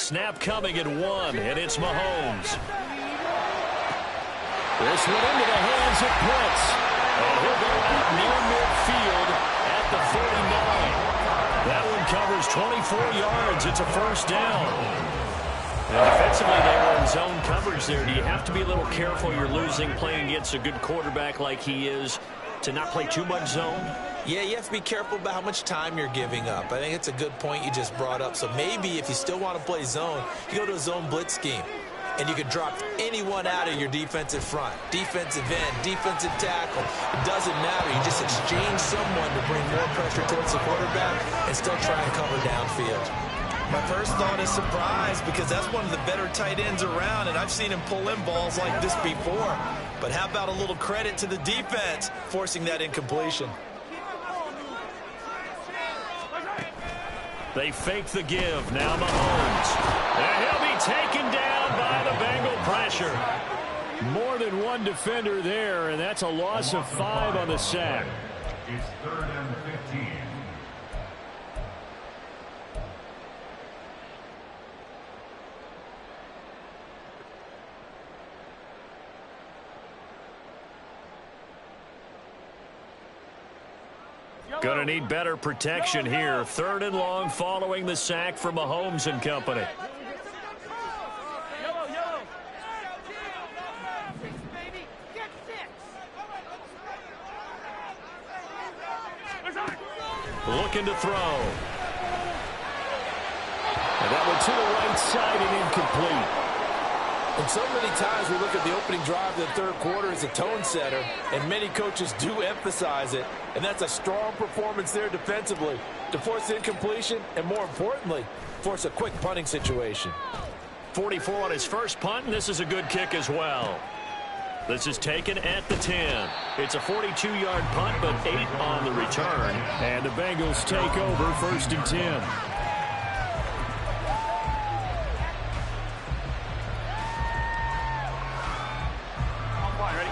snap coming at 1, and it's Mahomes. This one into the hands of Pitts. And he'll go out near midfield at the 49. That one covers 24 yards. It's a first down. And defensively, they were in zone coverage there. Do you have to be a little careful? You're losing playing against a good quarterback like he is to not play too much zone? Yeah, you have to be careful about how much time you're giving up. I think it's a good point you just brought up. So maybe if you still want to play zone, you go to a zone blitz scheme. And you can drop anyone out of your defensive front. Defensive end, defensive tackle. It doesn't matter. You just exchange someone to bring more pressure towards the quarterback and still try and cover downfield. My first thought is surprise because that's one of the better tight ends around, and I've seen him pull in balls like this before. But how about a little credit to the defense forcing that incompletion? They fake the give. Now Mahomes. And he'll be taken down by the Bengal pressure. More than one defender there, and that's a loss of 5 on the sack. It's 3rd and 15. Going to need better protection here. 3rd and long following the sack for Mahomes and company. Looking to throw. And that one to the right side and incomplete. And so many times we look at the opening drive of the third quarter as a tone setter, and many coaches do emphasize it, and that's a strong performance there defensively to force incompletion and, more importantly, force a quick punting situation. 44 on his first punt, and this is a good kick as well. This is taken at the 10. It's a 42-yard punt, but 8 on the return. And the Bengals take over 1st and 10.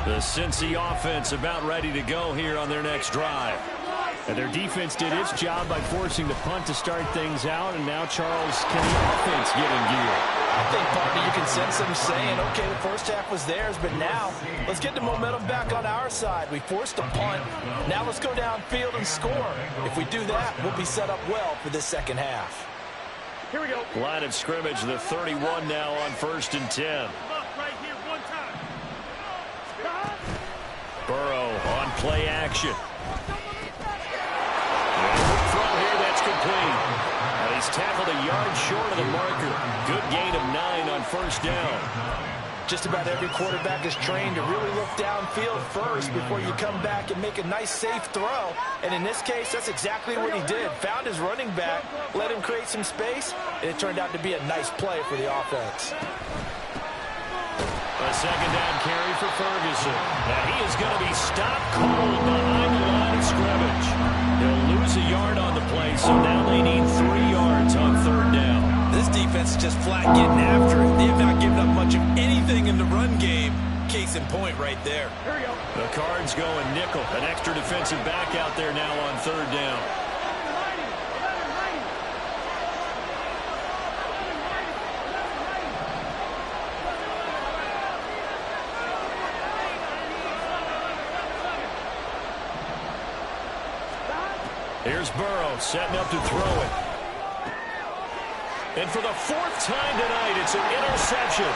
The Cincy offense about ready to go here on their next drive. And their defense did its job by forcing the punt to start things out, and now Charles, can the offense get in gear? I think, partner, you can sense them saying, okay, the first half was theirs, but now let's get the momentum back on our side. We forced a punt. Now let's go downfield and score. If we do that, we'll be set up well for this second half. Here we go. Line of scrimmage, the 31 now on 1st and 10. Burrow on play action. And a throw here, that's complete. And he's tackled a yard short of the marker. Good gain of 9 on 1st down. Just about every quarterback is trained to really look downfield first before you come back and make a nice, safe throw. And in this case, that's exactly what he did. Found his running back, let him create some space, and it turned out to be a nice play for the offense. A 2nd down carry for Ferguson. And he is going to be stopped cold behind the line of scrimmage. He'll lose a yard on the play, so now they need 3 yards on 3rd down. This defense is just flat getting after it. They have not given up much of anything in the run game. Case in point right there. Here we go. The Cards going nickel. An extra defensive back out there now on 3rd down. Here's Burrow setting up to throw it. And for the 4th time tonight, it's an interception.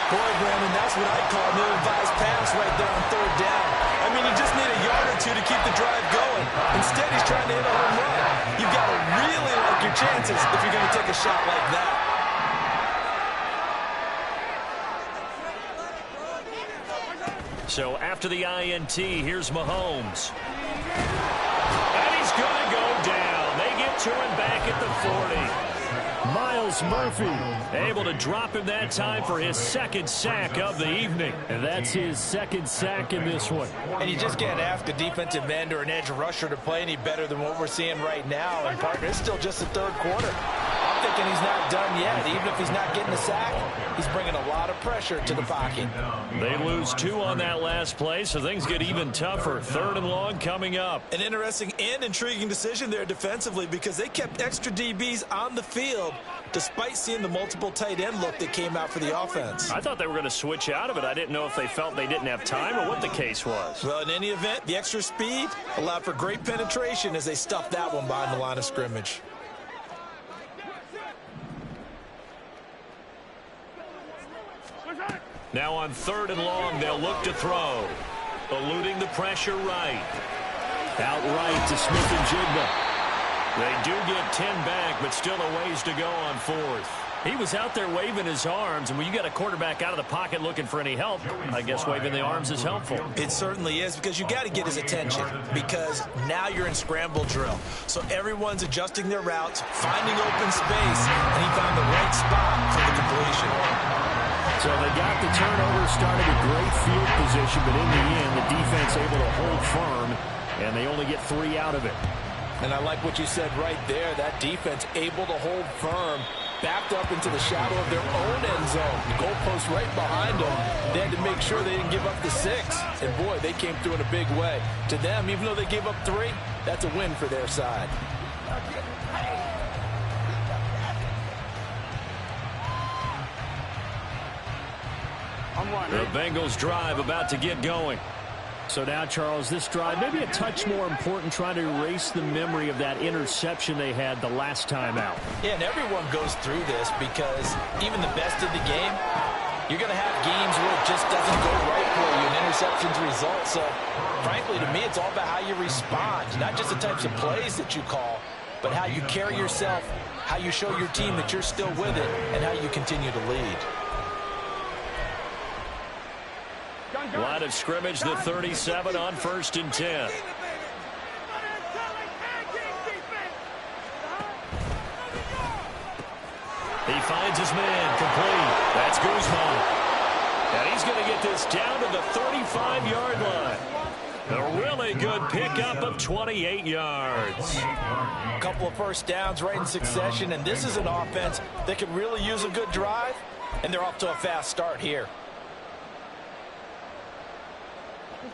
Boy, Brandon, that's what I call an ill-advised pass right there on 3rd down. I mean, you just need a yard or 2 to keep the drive going. Instead, he's trying to hit a home run. You've got to really like your chances if you're going to take a shot like that. So after the INT, here's Mahomes. And he's going to go down. They get to him back at the 40. Myles Murphy able to drop him that time for his 2nd sack of the evening. And that's his 2nd sack in this one. And you just can't ask a defensive end or an edge rusher to play any better than what we're seeing right now. And, partner, it's still just the 3rd quarter. I'm thinking and he's not done yet. Even if he's not getting a sack, he's bringing a lot of pressure to the pocket. They lose 2 on that last play, so things get even tougher. 3rd and long coming up. An interesting and intriguing decision there defensively because they kept extra DBs on the field despite seeing the multiple tight end look that came out for the offense. I thought they were going to switch out of it. I didn't know if they felt they didn't have time or what the case was. Well, in any event, the extra speed allowed for great penetration as they stuffed that one behind the line of scrimmage. Now on 3rd and long, they'll look to throw. Eluding the pressure right. Out right to Smith-Njigba. They do get 10 back, but still a ways to go on 4th. He was out there waving his arms, and when you got a quarterback out of the pocket looking for any help, I guess waving the arms is helpful. It certainly is, because you got to get his attention, because now you're in scramble drill. So everyone's adjusting their routes, finding open space, and he found the right spot for the completion. So they got the turnover, started a great field position, but in the end, the defense able to hold firm, and they only get 3 out of it. And I like what you said right there. That defense able to hold firm, backed up into the shadow of their own end zone. The goalpost right behind them. They had to make sure they didn't give up the 6. And, boy, they came through in a big way. To them, even though they gave up 3, that's a win for their side. The Bengals drive about to get going. So now, Charles, this drive maybe a touch more important, trying to erase the memory of that interception they had the last time out. Yeah, and everyone goes through this because even the best of the game, you're going to have games where it just doesn't go right for you, and interceptions result. So, frankly, to me, it's all about how you respond, not just the types of plays that you call, but how you carry yourself, how you show your team that you're still with it, and how you continue to lead. Line of scrimmage, the 37 on 1st and 10. He finds his man, complete. That's Guzman. And he's going to get this down to the 35-yard line. A really good pickup of 28 yards. A couple of first downs right in succession, and this is an offense that could really use a good drive, and they're off to a fast start here.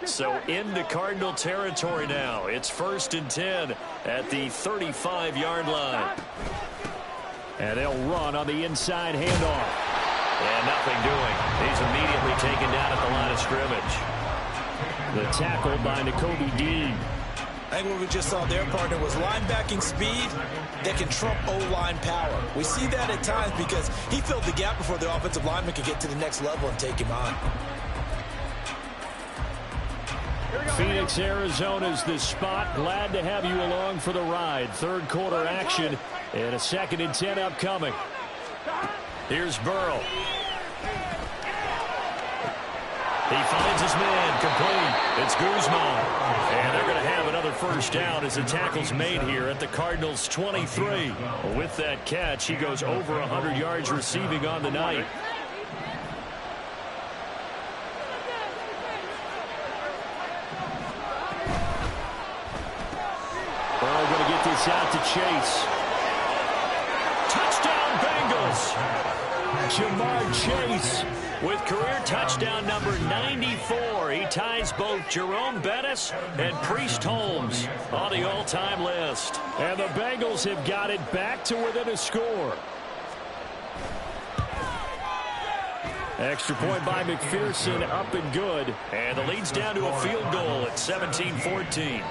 So into Cardinal territory now. It's 1st and 10 at the 35-yard line. And they'll run on the inside handoff. And nothing doing. He's immediately taken down at the line of scrimmage. The tackle by Nakobe Dean. I think what we just saw their partner was linebacking speed that can trump O-line power. We see that at times because he filled the gap before the offensive lineman could get to the next level and take him on. Phoenix, Arizona's the spot. Glad to have you along for the ride. 3rd quarter action and a 2nd and 10 upcoming. Here's Burrow. He finds his man, complete. It's Guzman. And they're going to have another first down as the tackle's made here at the Cardinals' 23. With that catch, he goes over 100 yards receiving on the night. Burrow going to get this out to Chase. Touchdown Bengals. Jamar Chase with career touchdown number 94. He ties both Jerome Bettis and Priest Holmes on the all-time list. And the Bengals have got it back to within a score. Extra point by McPherson, up and good. And the lead's down to a field goal at 17-14.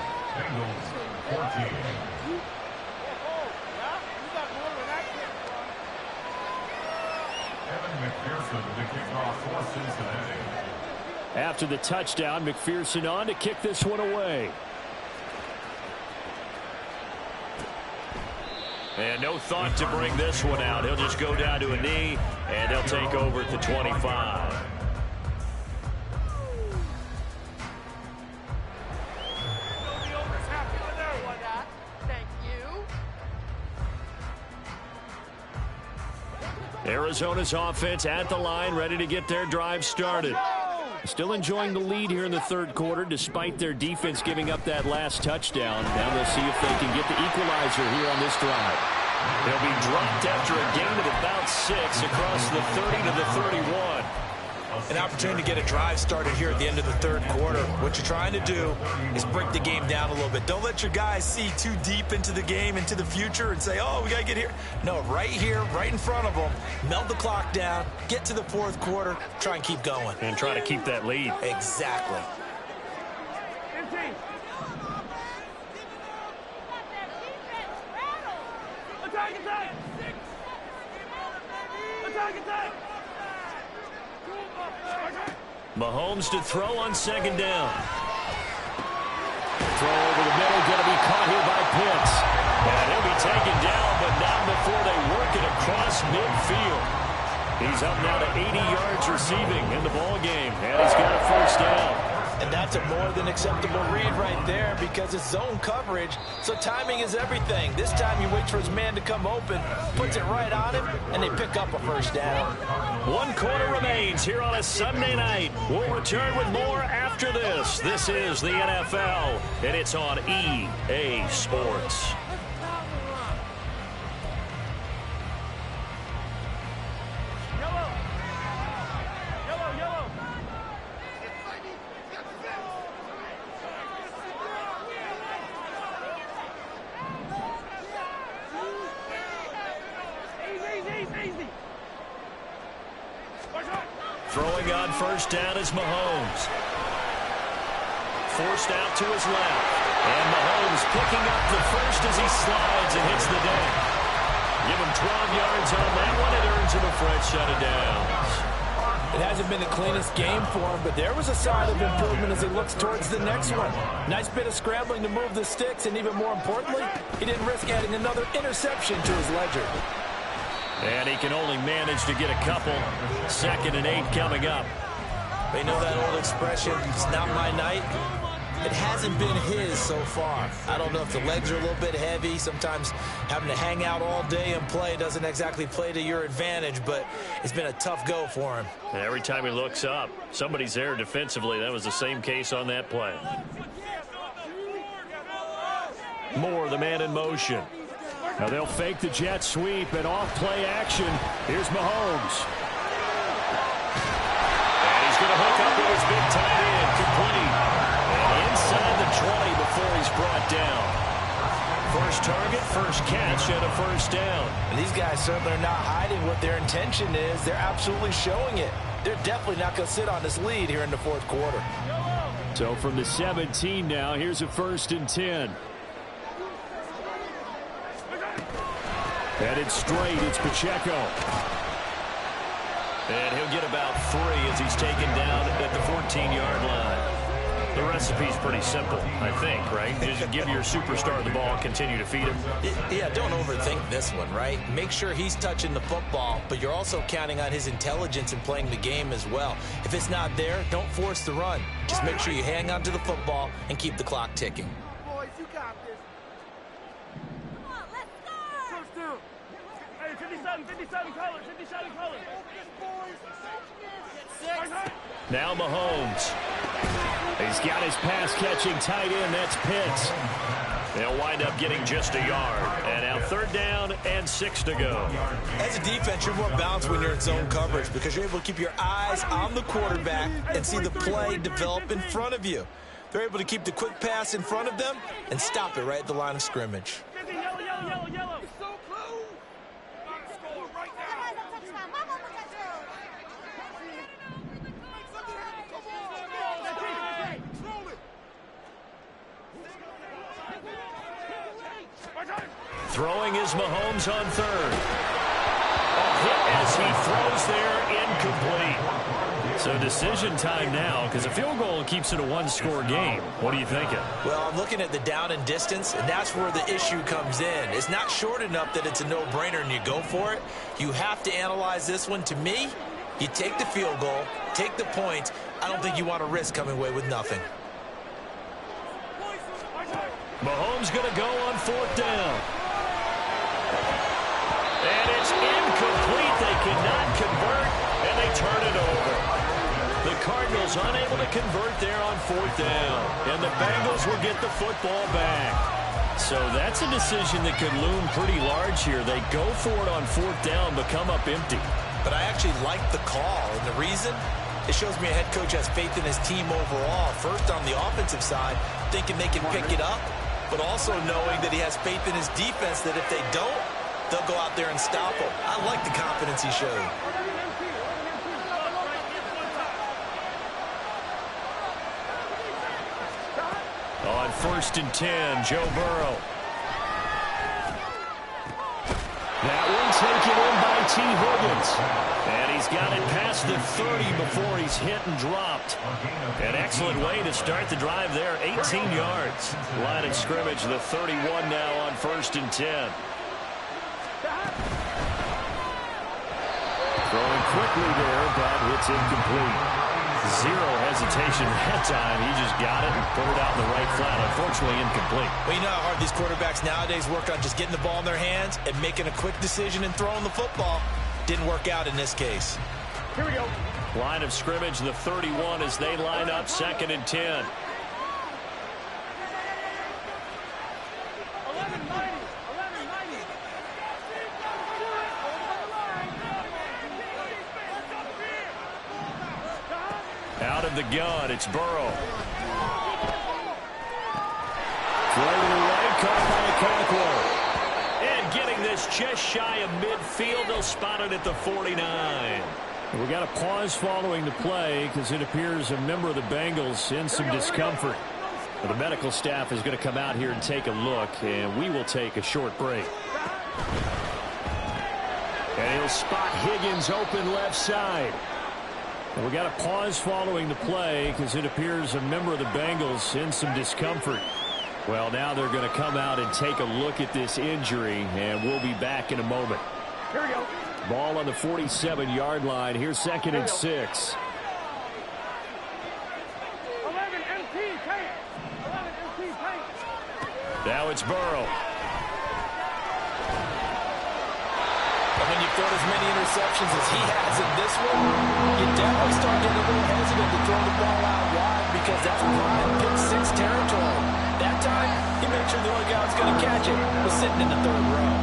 After the touchdown, McPherson on to kick this one away. And no thought to bring this one out. He'll just go down to a knee, and they'll take over at the 25. Arizona's offense at the line, ready to get their drive started. Still enjoying the lead here in the 3rd quarter, despite their defense giving up that last touchdown. Now they'll see if they can get the equalizer here on this drive. He'll be dropped after a gain of about 6 across the 30 to the 31. An opportunity to get a drive started here at the end of the third quarter. What you're trying to do is break the game down a little bit. Don't let your guys see too deep into the game, into the future, and say, oh, we got to get here. No, right here, right in front of them, melt the clock down, get to the fourth quarter, try and keep going. And try to keep that lead. Exactly. Mahomes to throw on second down. Throw over the middle, going to be caught here by Pitts. And he'll be taken down, but not before they work it across midfield. He's up now to 80 yards receiving in the ball game, and he's got a first down. And that's a more than acceptable read right there because it's zone coverage, so timing is everything. This time he waits for his man to come open, puts it right on him, and they pick up a first down. 1 quarter remains here on a Sunday night. We'll return with more after this. This is the NFL, and it's on EA Sports. Throwing on first down is Mahomes. Forced out to his left. And Mahomes picking up the first as he slides and hits the deck. Give him 12 yards on that one. It earns him a fresh set of downs. It hasn't been the cleanest game for him, but there was a sign of improvement as he looks towards the next one. Nice bit of scrambling to move the sticks, and even more importantly, he didn't risk adding another interception to his ledger. And he can only manage to get a couple. 2nd and 8 coming up. They know that old expression, it's not my night. It hasn't been his so far. I don't know if the legs are a little bit heavy. Sometimes having to hang out all day and play doesn't exactly play to your advantage, but it's been a tough go for him. And every time he looks up, somebody's there defensively. That was the same case on that play. Moore, the man in motion. Now they'll fake the jet sweep and off play action. Here's Mahomes. And he's going to hook up with his big tight end, complete. And inside the 20 before he's brought down. First target, first catch, and a first down. And these guys certainly are not hiding what their intention is. They're absolutely showing it. They're definitely not going to sit on this lead here in the fourth quarter. So from the 17 now, here's a 1st and 10. Headed straight, it's Pacheco. And he'll get about 3 as he's taken down at the 14-yard line. The recipe's pretty simple, I think, right? Just give your superstar the ball, continue to feed him. Yeah, don't overthink this one, right? Make sure he's touching the football, but you're also counting on his intelligence in playing the game as well. If it's not there, don't force the run. Just make sure you hang on to the football and keep the clock ticking. Boys, you got this. Come on, let's go. First down. Hey, 57 colors, 57 colors. Now Mahomes. He's got his pass-catching tight end. That's Pitts. They'll wind up getting just a yard. And now 3rd down and 6 to go. As a defense, you're more balanced when you're in zone coverage because you're able to keep your eyes on the quarterback and see the play develop in front of you. They're able to keep the quick pass in front of them and stop it right at the line of scrimmage. Yellow. It's so close. Score right now. Throwing is Mahomes on 3rd. A hit as he throws there, incomplete. So decision time now because a field goal keeps it a 1-score game. What are you thinking? Well, I'm looking at the down and distance, and that's where the issue comes in. It's not short enough that it's a no-brainer and you go for it. You have to analyze this one. To me, you take the field goal, take the points. I don't think you want to risk coming away with nothing. Mahomes going to go on 4th down. And it's incomplete. They cannot convert, and they turn it over. The Cardinals unable to convert there on 4th down. And the Bengals will get the football back. So that's a decision that could loom pretty large here. They go for it on 4th down, but come up empty. But I actually like the call, and the reason? It shows me a head coach has faith in his team overall. First, on the offensive side, thinking they can pick it up, but also knowing that he has faith in his defense that if they don't, they'll go out there and stop him. I like the confidence he showed. On 1st and 10, Joe Burrow. That one taken in by T. Higgins. And he's got it past the 30 before he's hit and dropped. An excellent way to start the drive there. 18 yards. Line of scrimmage, the 31 now on 1st and 10. Throwing quickly there, but it's incomplete. Zero hesitation that time. He just got it and put it out in the right flat. Unfortunately, incomplete. Well, you know how hard these quarterbacks nowadays work on just getting the ball in their hands and making a quick decision and throwing the football. Didn't work out in this case. Here we go. Line of scrimmage, the 31 as they line up 2nd and 10. 11-90. Out of the gun, it's Burrow. Throw to the right, caught by Conklin. And getting this just shy of midfield, they'll spot it at the 49. We got a pause following the play because it appears a member of the Bengals in some discomfort. The medical staff is going to come out here and take a look, and we will take a short break. And he'll spot Higgins open left side. And we got a pause following the play because it appears a member of the Bengals in some discomfort. Well, now they're going to come out and take a look at this injury, and we'll be back in a moment. Here we go. Ball on the 47-yard line. Here's 2nd and 6. 11 MP tank. 11 MP tank. Now it's Burrow. And when you throw as many interceptions as he has in this one, you definitely start getting a little hesitant to throw the ball out wide because that's prime pick 6 territory. That time, he made sure the only guy who's going to catch it was sitting in the 3rd row.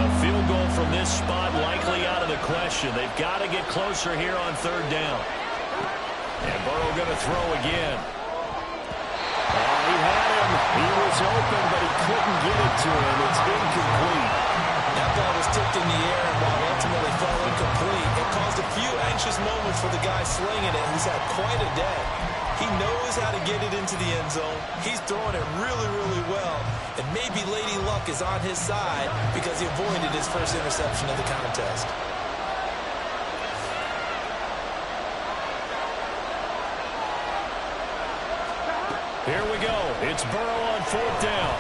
A field goal from this spot likely out of the question. They've got to get closer here on 3rd down. And Burrow going to throw again. Oh, he had him. He was open, but he couldn't get it to him. It's incomplete. That ball was tipped in the air, and while ultimately fell incomplete, it caused a few anxious moments for the guy slinging it, who's had quite a day. He knows how to get it into the end zone. He's throwing it really, really well. And maybe Lady Luck is on his side because he avoided his first interception of the contest. Here we go. It's Burrow on 4th down.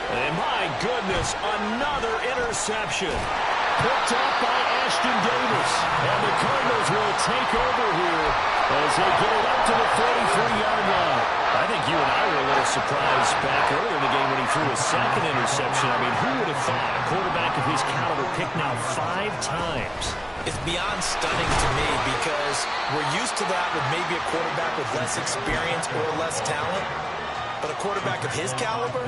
And my goodness, another interception. Picked up by Ashton Davis. And the Cardinals will take over here as they get it up to the 43-yard line. I think you and I were a little surprised back earlier in the game when he threw his 2nd interception. I mean, who would have thought a quarterback of his caliber picked now 5 times? It's beyond stunning to me because we're used to that with maybe a quarterback with less experience or less talent. But a quarterback of his caliber,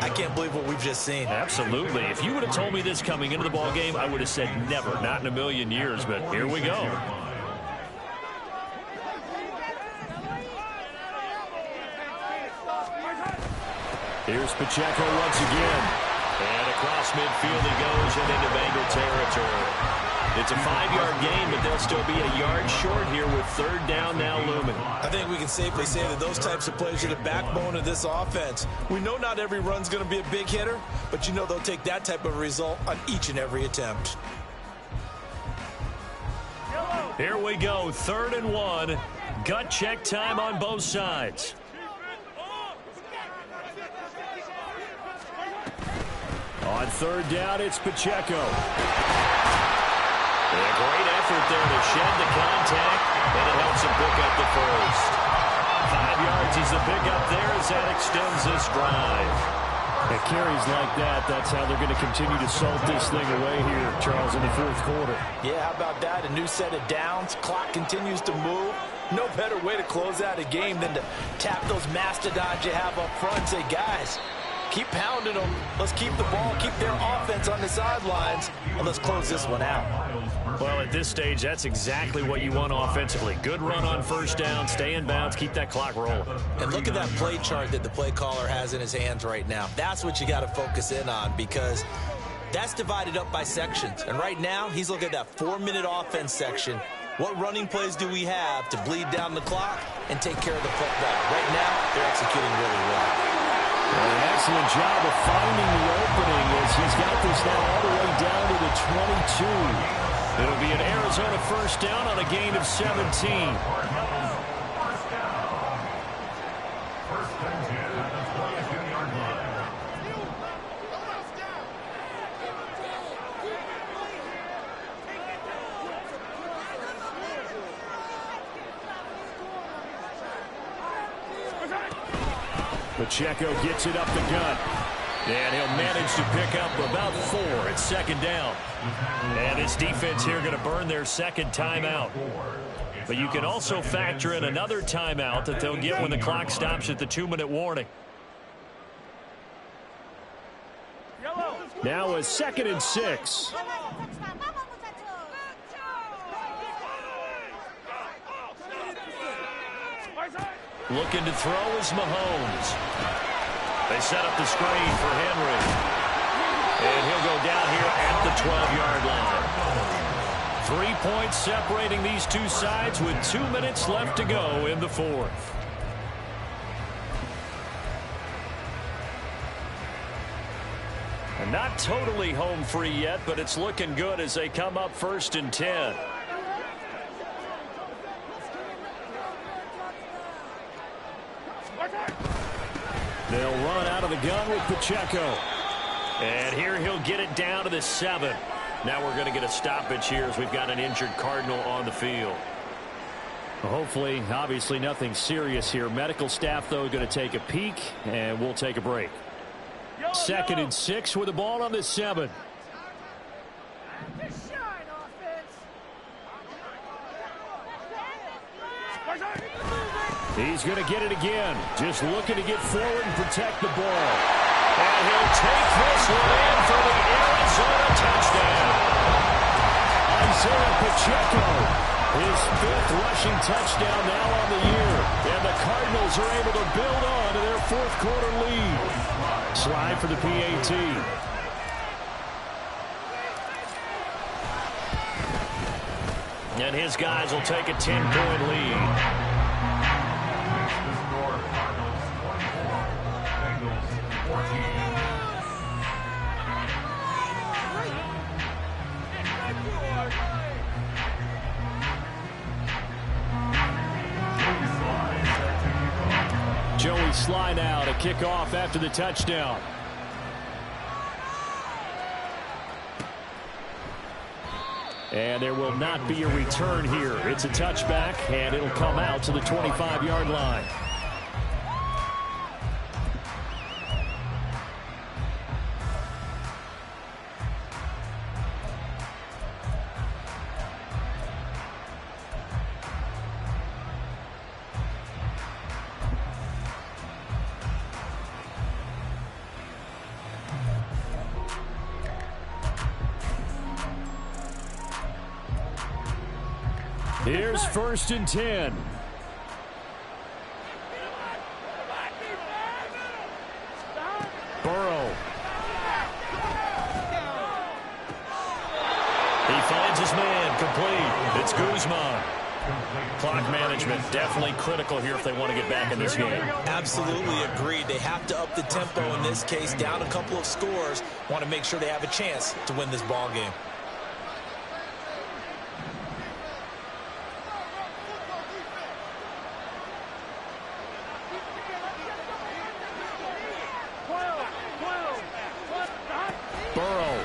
I can't believe what we've just seen. Absolutely. If you would have told me this coming into the ball game, I would have said never, not in a million years. But here we go. Here's Pacheco once again. And across midfield he goes and into Bengal territory. It's a 5-yard gain, but they'll still be a yard short here with 3rd down now looming. I think we can safely say that those types of plays are the backbone of this offense. We know not every run's going to be a big hitter, but you know they'll take that type of result on each and every attempt. Here we go, 3rd and 1. Gut check time on both sides. On 3rd down, it's Pacheco. A great effort there to shed the contact, and it helps him pick up the first. 5 yards is the pickup there as that extends this drive. At carries like that, that's how they're going to continue to salt this thing away here, Charles, in the 4th quarter. Yeah, how about that? A new set of downs. Clock continues to move. No better way to close out a game than to tap those mastodons you have up front and say, guys, keep pounding them. Let's keep the ball, keep their offense on the sidelines, and let's close this one out. Well, at this stage, that's exactly what you want offensively. Good run on first down, stay in bounds, keep that clock rolling. And look at that play chart that the play caller has in his hands right now. That's what you got to focus in on, because that's divided up by sections. And right now, he's looking at that 4-minute offense section. What running plays do we have to bleed down the clock and take care of the football? Right now, they're executing really well. An excellent job of finding the opening as he's got this now all the way down to the 22. It'll be an Arizona first down on a gain of 17. First and 10 at the 22-yard line. Pacheco gets it up the gut. And he'll manage to pick up about 4 at second down. And his defense here going to burn their second timeout. But you can also factor in another timeout that they'll get when the clock stops at the 2-minute warning. Now a 2nd and 6. Looking to throw is Mahomes. They set up the screen for Henry. And he'll go down here at the 12-yard line. 3 points separating these two sides with 2 minutes left to go in the fourth. And not totally home free yet, but it's looking good as they come up 1st and 10. They'll run out of the gun with Pacheco. And here he'll get it down to the 7. Now we're going to get a stoppage here as we've got an injured Cardinal on the field. Hopefully, obviously nothing serious here. Medical staff, though, going to take a peek, and we'll take a break. 2nd and 6 with the ball on the 7. He's going to get it again. Just looking to get forward and protect the ball. And he'll take this one in for the Arizona touchdown. Isaiah Pacheco, his 5th rushing touchdown now on the year. And the Cardinals are able to build on to their 4th quarter lead. Slide for the PAT. And his guys will take a 10-point lead. Joey Sly now to kick off after the touchdown. And there will not be a return here. It's a touchback, and it'll come out to the 25-yard line. Here's 1st and 10. Burrow. He finds his man, complete. It's Guzman. Clock management definitely critical here if they want to get back in this game. Absolutely agreed. They have to up the tempo in this case, down a couple of scores. Want to make sure they have a chance to win this ball game. Burrow.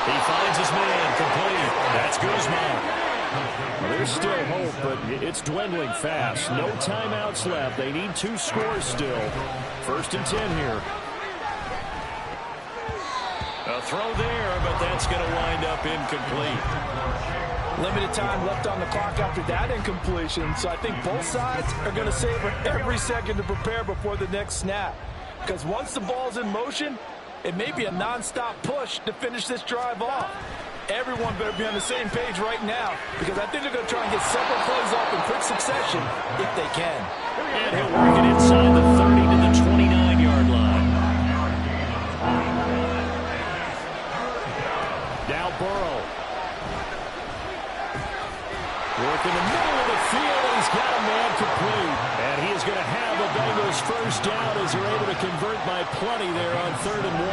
He finds his man, complete. That's Guzman. Well, there's still hope, but it's dwindling fast. No timeouts left. They need 2 scores still. 1st and 10 here. A throw there, but that's going to wind up incomplete. Limited time left on the clock after that incompletion, so I think both sides are going to savor every second to prepare before the next snap. Because once the ball's in motion, it may be a nonstop push to finish this drive off. Everyone better be on the same page right now, because I think they're going to try and get several plays off in quick succession if they can. And he'll work it inside the 30 to the 29-yard line. Now Burrow. Work in the middle of the field, and he's got a man complete. And he is going to have the Bengals first down as they're able to convert by plenty there on 3rd and 1.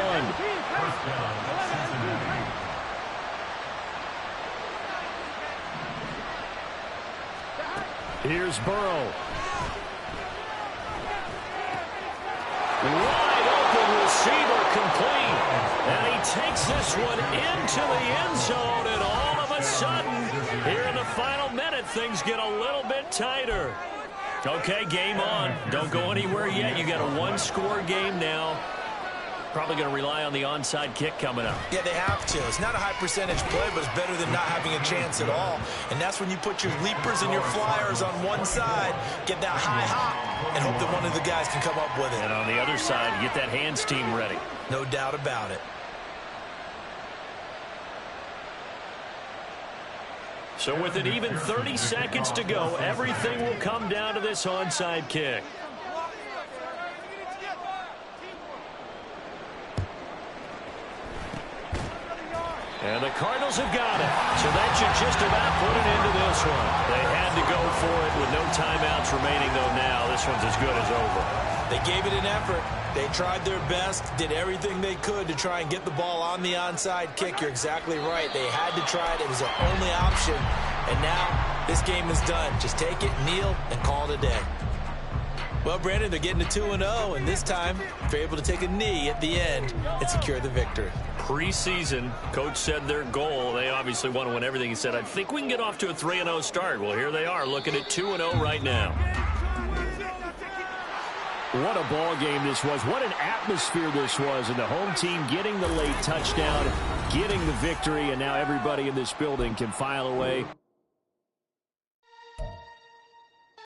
Here's Burrow. Wide open receiver complete. And he takes this one into the end zone, and all of a sudden, here in the final minute, things get a little bit tighter. Okay, game on. Don't go anywhere yet. You got a one-score game now. Probably going to rely on the onside kick coming up. Yeah, they have to. It's not a high percentage play, but it's better than not having a chance at all. And that's when you put your leapers and your flyers on one side, get that high hop, and hope that one of the guys can come up with it. And on the other side, get that hands team ready. No doubt about it. So with it even 30 seconds to go, everything will come down to this onside kick. And the Cardinals have got it. So that should just about put it into this one. They had to go for it with no timeouts remaining, though now. This one's as good as over. They gave it an effort. They tried their best, did everything they could to try and get the ball on the onside kick. You're exactly right. They had to try it. It was their only option. And now this game is done. Just take it, kneel, and call it a day. Well, Brandon, they're getting to 2-0, and this time they're able to take a knee at the end and secure the victory. Preseason, coach said their goal, they obviously want to win everything. He said, I think we can get off to a 3-0 start. Well, here they are looking at 2-0 right now. What a ball game this was. What an atmosphere this was. And the home team getting the late touchdown, getting the victory, and now everybody in this building can file away